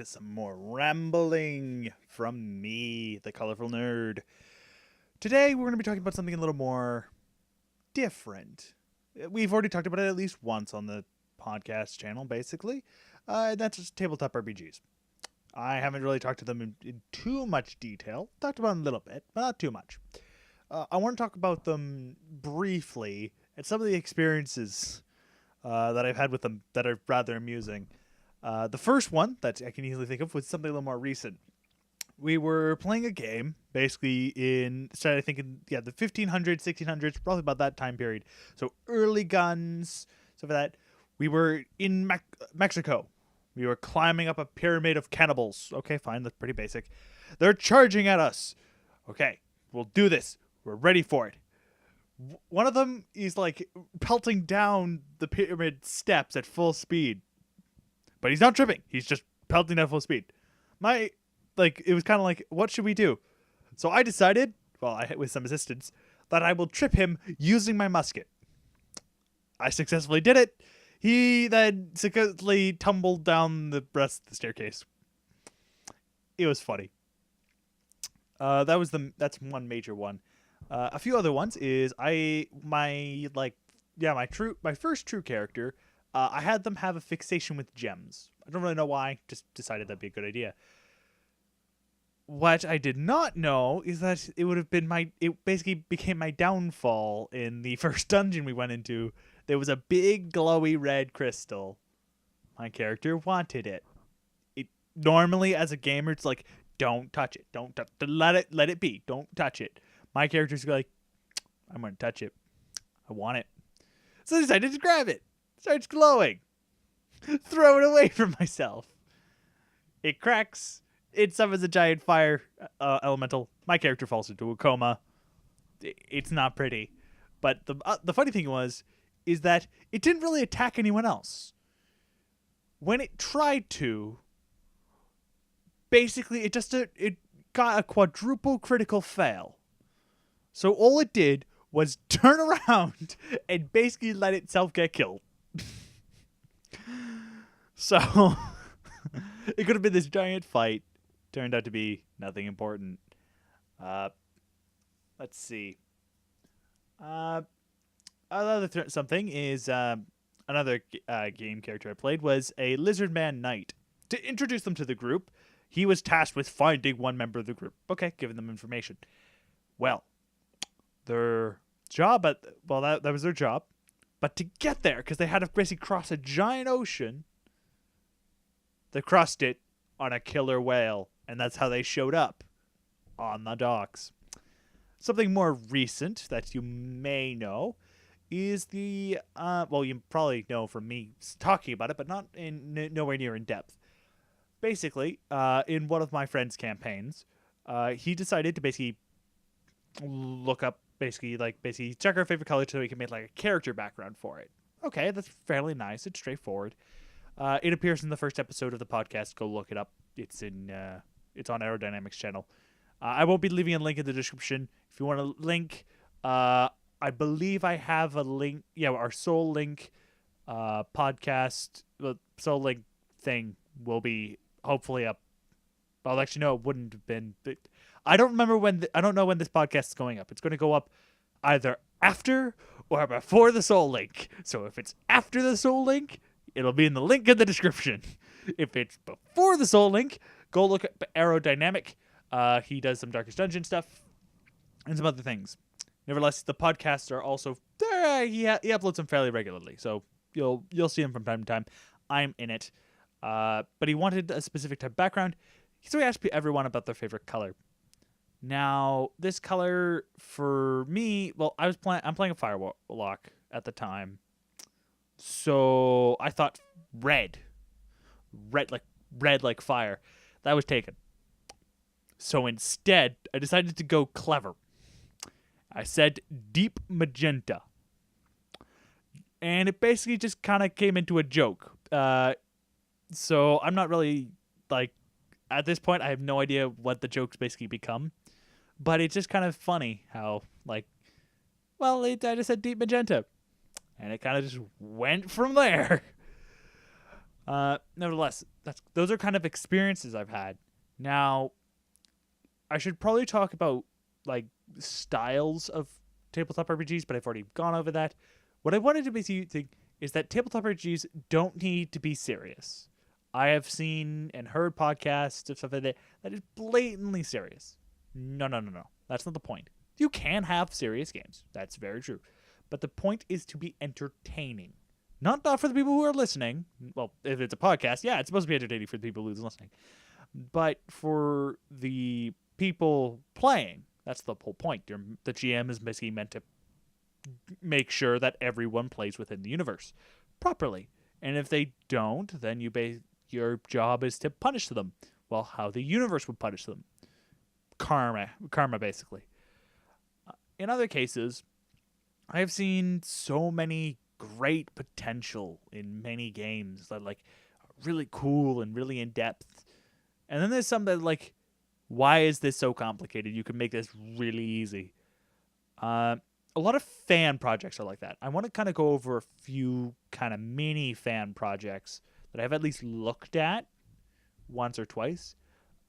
to some more rambling from me, the Colourful Nerd. Today, we're going to be talking about something a little more different. We've already talked about it at least once on the podcast channel, basically. That's just tabletop RPGs. I haven't really talked to them in too much detail. Talked about them a little bit, but not too much. I want to talk about them briefly and some of the experiences that I've had with them that are rather amusing. The first one that I can easily think of was something a little more recent. We were playing a game, basically started I think in the 1500s, 1600s, probably about that time period. So early guns, stuff like that. We were in Mexico. We were climbing up a pyramid of cannibals. Okay, fine, that's pretty basic. They're charging at us. Okay, we'll do this. We're ready for it. One of them is like pelting down the pyramid steps at full speed. But he's not tripping. He's just pelting at full speed. It was kind of like, what should we do? So I decided, with some assistance, that I will trip him using my musket. I successfully did it. He then successfully tumbled down the rest of the staircase. It was funny. That's one major one. A few other ones is my first true character. I had them have a fixation with gems. I don't really know why. Just decided that'd be a good idea. What I did not know is that it basically became my downfall in the first dungeon we went into. There was a big glowy red crystal. My character wanted it. Normally as a gamer, it's like, don't touch it. Let it be. Don't touch it. My character's like, I'm going to touch it. I want it. So I decided to grab it. Starts glowing. Throw it away from myself. It cracks. It summons a giant fire elemental. My character falls into a coma. It's not pretty. But the funny thing is that it didn't really attack anyone else. When it tried to, basically it got a quadruple critical fail. So all it did was turn around and basically let itself get killed. So it could have been this giant fight. Turned out to be nothing important. Let's see. Something is another game character I played was a Lizard Man Knight. To introduce them to the group, he was tasked with finding one member of the group. Okay, giving them information. Well, their job that was their job. But to get there, because they had to basically cross a giant ocean, they crossed it on a killer whale, and that's how they showed up on the docks. Something more recent that you may know is you probably know from me talking about it, but not nowhere near in depth. Basically, in one of my friend's campaigns, he decided to basically look up, basically check our favorite color so he can make like a character background for it. Okay, that's fairly nice. It's straightforward. It appears in the first episode of the podcast. Go look it up. It's on Aerodynamics channel. I won't be leaving a link in the description. If you want a link, I believe I have a link. Yeah, our Soul Link podcast, the Soul Link thing will be hopefully up. Well, actually, no, it wouldn't have been. I don't remember when. I don't know when this podcast is going up. It's going to go up either after or before the Soul Link. So if it's after the Soul Link, it'll be in the link in the description. If it's before the Soul Link, go look at Aerodynamic. He does some Darkest Dungeon stuff and some other things. Nevertheless, the podcasts are also there. He uploads them fairly regularly, so you'll see him from time to time. I'm in it, but he wanted a specific type of background, so he asked everyone about their favorite color. Now, this color for me, I'm playing a Firelock at the time, so I thought red like fire. That was taken. So instead, I decided to go clever. I said deep magenta. And it basically just kind of came into a joke. So I'm not really, at this point, I have no idea what the jokes basically become. But it's just kind of funny how, I just said deep magenta. And it kind of just went from there. Nevertheless, those are kind of experiences I've had. Now, I should probably talk about like styles of tabletop RPGs, but I've already gone over that. What I wanted to basically think is that tabletop RPGs don't need to be serious. I have seen and heard podcasts of stuff like that is blatantly serious. No, no, no, no. That's not the point. You can have serious games. That's very true. But the point is to be entertaining. Not for the people who are listening. Well, if it's a podcast, yeah, it's supposed to be entertaining for the people who's listening. But for the people playing, that's the whole point. The GM is basically meant to make sure that everyone plays within the universe properly. And if they don't, then your job is to punish them. Well, how the universe would punish them. Karma basically. In other cases, I've seen so many great potential in many games that are really cool and really in depth. And then there's some that why is this so complicated? You can make this really easy. A lot of fan projects are like that. I want to kind of go over a few kind of mini fan projects that I've at least looked at once or twice.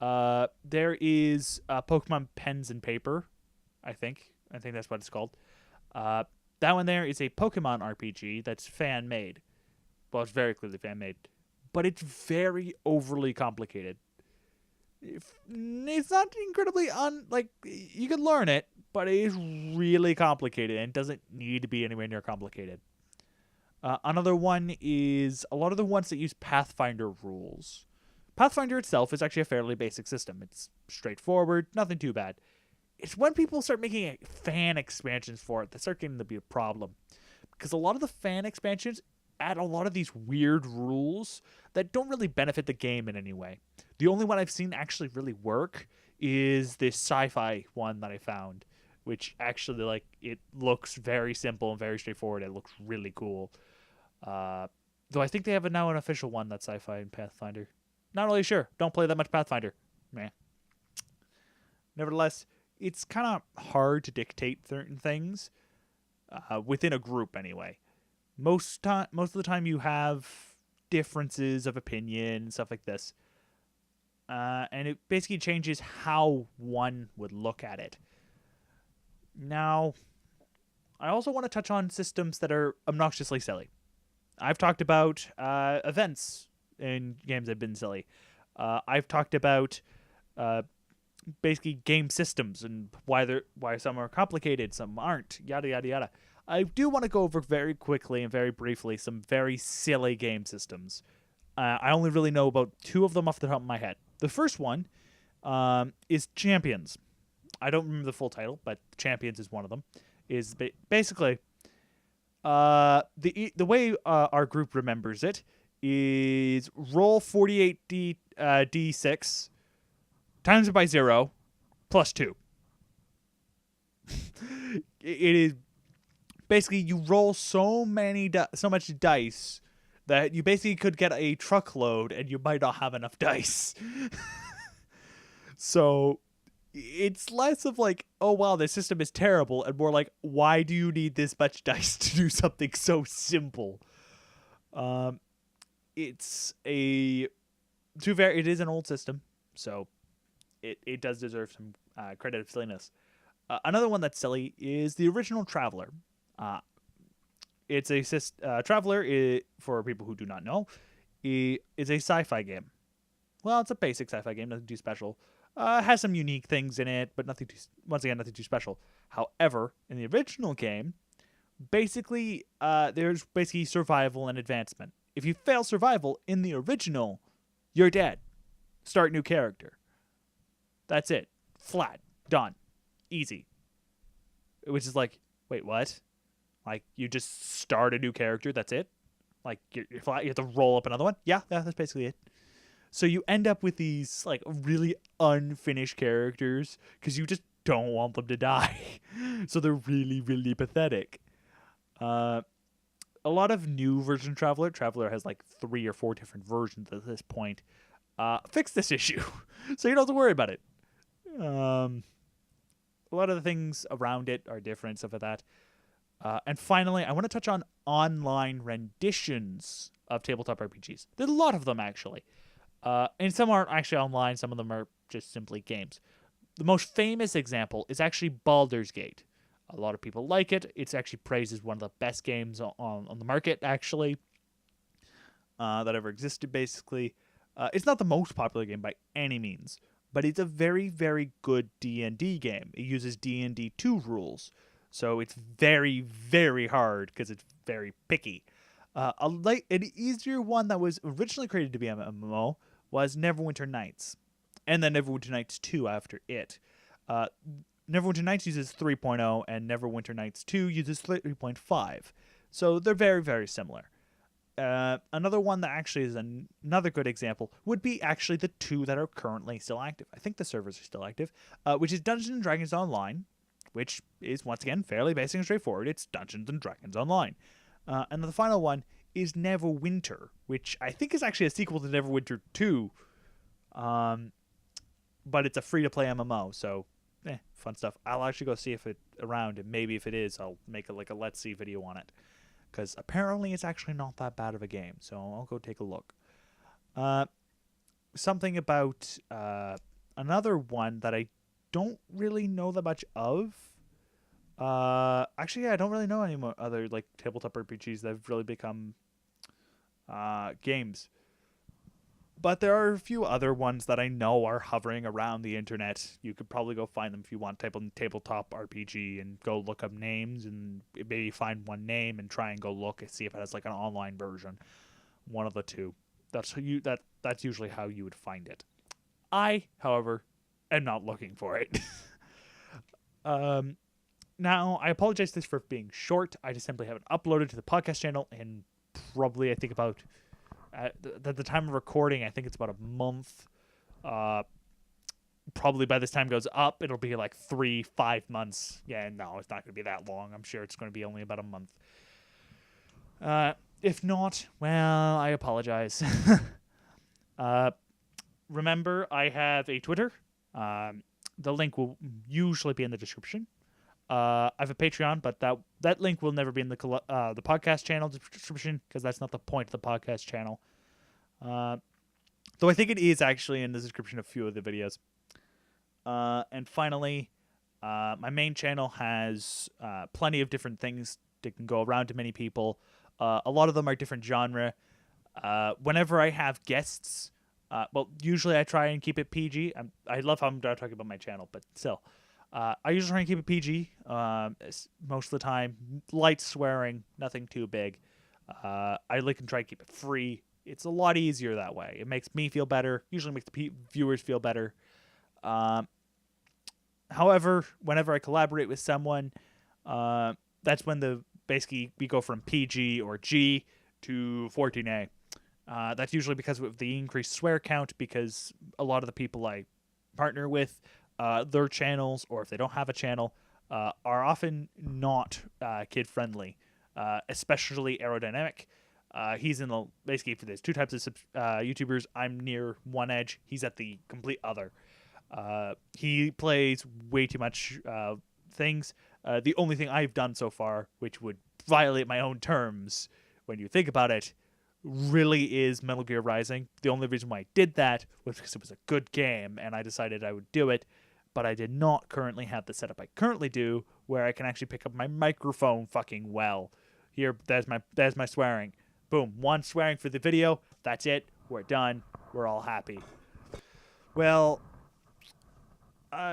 There is Pokemon Pens and Paper, I think that's what it's called. That one there is a Pokemon RPG that's fan-made. Well, it's very clearly fan-made. But it's very overly complicated. It's not incredibly you can learn it, but it is really complicated and doesn't need to be anywhere near complicated. Another one is a lot of the ones that use Pathfinder rules. Pathfinder itself is actually a fairly basic system. It's straightforward, nothing too bad. It's when people start making fan expansions for it that start getting to be a problem. Because a lot of the fan expansions add a lot of these weird rules that don't really benefit the game in any way. The only one I've seen actually really work is this sci-fi one that I found, which actually it looks very simple and very straightforward. It looks really cool. Though I think they have now an official one that's sci-fi and Pathfinder. Not really sure. Don't play that much Pathfinder. Meh. Nevertheless, it's kind of hard to dictate certain things within a group anyway. Most of the time you have differences of opinion and stuff like this. And it basically changes how one would look at it. Now, I also want to touch on systems that are obnoxiously silly. I've talked about events in games that have been silly. I've talked about basically game systems and why some are complicated, some aren't, yada, yada, yada. I do want to go over very quickly and very briefly some very silly game systems. I only really know about two of them off the top of my head. The first one is Champions. I don't remember the full title, but Champions is one of them. Is basically the way our group remembers it is roll 48 d6 times it by 0 plus 2. It is basically you roll so much dice that you basically could get a truckload and you might not have enough dice. So it's less of oh wow, this system is terrible, and more why do you need this much dice to do something so simple? It is an old system, so it does deserve some credit of silliness. Another one that's silly is the original Traveler. It's a Traveler, for people who do not know, is a sci-fi game. Well, it's a basic sci-fi game, nothing too special. Has some unique things in it, but nothing too special. However, in the original game, basically, there's basically survival and advancement. If you fail survival in the original, you're dead. Start new character. That's it. Flat. Done. Easy. Which is wait, what? You just start a new character, that's it? You're flat, you have to roll up another one? Yeah, that's basically it. So you end up with these, really unfinished characters because you just don't want them to die. So they're really, really pathetic. A lot of new version Traveler has 3 or 4 different versions at this point. Fix this issue so you don't have to worry about it. A lot of the things around it are different, stuff like that. And finally, I want to touch on online renditions of tabletop RPGs. There's a lot of them, actually. And some aren't actually online. Some of them are just simply games. The most famous example is actually Baldur's Gate. A lot of people like it. It's actually praised as one of the best games on the market, actually, that ever existed, basically. It's not the most popular game by any means, but it's a very, very good D&D game. It uses D&D 2 rules, so it's very, very hard because it's very picky. An easier one that was originally created to be an MMO was Neverwinter Nights, and then Neverwinter Nights 2 after it. Neverwinter Nights uses 3.0, and Neverwinter Nights 2 uses 3.5. So they're very, very similar. Another one that actually is another good example would be actually the two that are currently still active. I think the servers are still active, which is Dungeons & Dragons Online, which is, once again, fairly basic and straightforward. It's Dungeons & Dragons Online. And the final one is Neverwinter, which I think is actually a sequel to Neverwinter 2, but it's a free-to-play MMO, so fun stuff. I'll actually go see if it's around, and maybe if it is, I'll make a Let's See video on it, because apparently it's actually not that bad of a game, so I'll go take a look. Something about another one that I don't really know that much of. Actually, I don't really know any more other like tabletop RPGs that have really become games. But there are a few other ones that I know are hovering around the internet. You could probably go find them if you want to type on tabletop RPG and go look up names and maybe find one name and try and go look and see if it has like an online version. One of the two. That's usually how you would find it. I, however, am not looking for it. Now, I apologize this for being short. I just simply haven't uploaded to the podcast channel in probably, I think, about... At the time of recording, I think it's about a month. Probably by this time goes up, it'll be like 3-5 months. Yeah, no, it's not going to be that long. I'm sure it's going to be only about a month. If not, well, I apologize. Remember, I have a Twitter. The link will usually be in the description. I have a Patreon, but that link will never be in the podcast channel description because that's not the point of the podcast channel. Though I think it is actually in the description of a few of the videos. And finally, my main channel has plenty of different things that can go around to many people. A lot of them are different genre. Whenever I have guests, usually I try and keep it PG. I love how I'm talking about my channel, but still. I usually try and keep it PG most of the time. Light swearing, nothing too big. I can try and keep it free. It's a lot easier that way. It makes me feel better. Usually makes the viewers feel better. However, whenever I collaborate with someone, that's when basically we go from PG or G to 14A. That's usually because of the increased swear count, because a lot of the people I partner with, their channels, or if they don't have a channel, are often not kid-friendly, especially Aerodynamic. He's in the, basically, there's two types of YouTubers. I'm near one edge. He's at the complete other. He plays way too much things. The only thing I've done so far, which would violate my own terms when you think about it, really is Metal Gear Rising. The only reason why I did that was because it was a good game, and I decided I would do it. But I did not currently have the setup I currently do, where I can actually pick up my microphone fucking well. Here, there's my swearing. Boom, one swearing for the video. That's it. We're done. We're all happy. Well,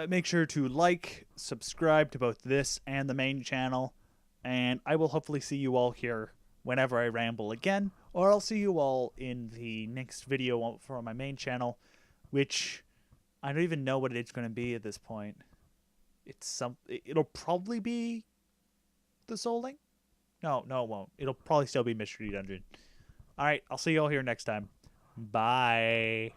make sure to like, subscribe to both this and the main channel, and I will hopefully see you all here whenever I ramble again, or I'll see you all in the next video for my main channel, which I don't even know what it's going to be at this point. It'll probably be the Soul Link? No, it won't. It'll probably still be Mystery Dungeon. Alright, I'll see you all here next time. Bye.